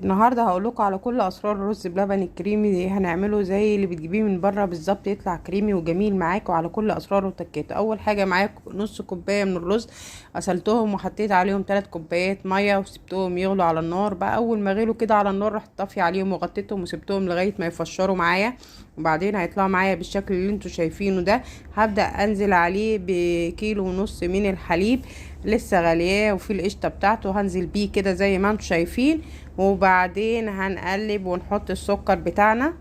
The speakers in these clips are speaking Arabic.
النهارده هقول لكم على كل اسرار الرز بلبن الكريمي. هنعمله زي اللي بتجيبيه من بره بالظبط، يطلع كريمي وجميل معاك، وعلى كل اسراره وتكاته. اول حاجه معايا نص كوبايه من الرز، غسلتهم وحطيت عليهم 3 كوبايات ميه وسبتهم يغلوا على النار. بقى اول ما غلوا كده على النار رحت طافيه عليهم وغطيتهم وسبتهم لغايه ما يفشروا معايا، وبعدين هيطلعوا معايا بالشكل اللي انتوا شايفينه ده. هبدا انزل عليه بكيلو ونص من الحليب لسه غالياه، وفي القشطه بتاعته هنزل بيه كده زي ما انتوا شايفين. وبعدين هنقلب ونحط السكر بتاعنا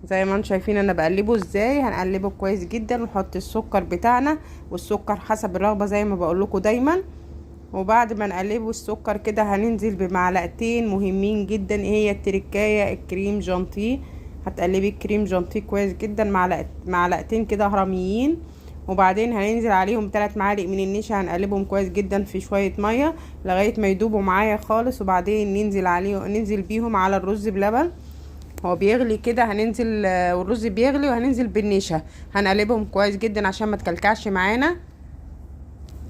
زي ما انتم شايفين انا بقلبه ازاي. هنقلبه كويس جدا ونحط السكر بتاعنا، والسكر حسب الرغبه زي ما بقول لكم دايما. وبعد ما نقلبه السكر كده هننزل بمعلقتين مهمين جدا، ايه هي التركايه؟ الكريم جانتيه. هتقلبي الكريم جانتيه كويس جدا، معلقتين كده هرميين. وبعدين هننزل عليهم 3 معالق من النشا، هنقلبهم كويس جدا في شويه ميه لغايه ما يدوبوا معايا خالص. وبعدين ننزل بيهم على الرز بلبن هو بيغلي كده. هننزل والرز بيغلي وهننزل بالنشا، هنقلبهم كويس جدا عشان ما تكلكعش معانا.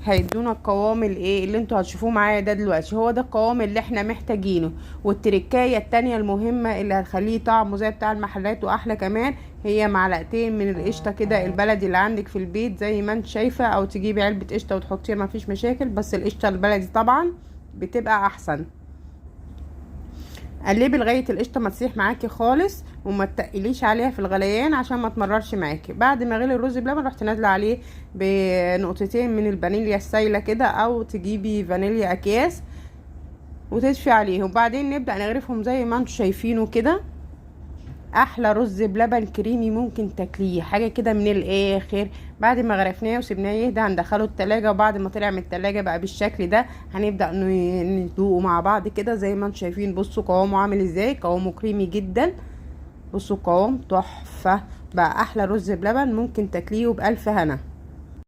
هيدونا القوام الايه اللي انتوا هتشوفوه معايا ده دلوقتي، هو ده القوام اللي احنا محتاجينه. والتركايه التانية المهمه اللي هتخليه طعمه زي بتاع المحلات واحلى كمان، هي معلقتين من القشطه كده البلدي اللي عندك في البيت زي ما انت شايفه، او تجيبي علبه قشطه وتحطيها مفيش مشاكل، بس القشطه البلدي طبعا بتبقى احسن. قلبي لغايه القشطه ما تسيح معاكي خالص، وما تقليش عليها في الغليان عشان ما تمررش معاكي. بعد ما غلي الرز بلبن رحت نازله عليه بنقطتين من الفانيليا السايله كده، او تجيبي فانيليا اكياس وتدفي عليهم. وبعدين نبدا نغرفهم زي ما انتم شايفينه كده. احلى رز بلبن كريمي ممكن تاكليه، حاجه كده من الاخر. بعد ما غرفناه وسيبناه يهدى هندخله التلاجة، وبعد ما طلع من التلاجة بقى بالشكل ده هنبدا ندوقه مع بعض كده زي ما انتم شايفين. بصوا قوامه عامل ازاي، قوامه كريمي جدا. بصوا قوام تحفه، بقى احلى رز بلبن ممكن تاكليه وبألف هنا.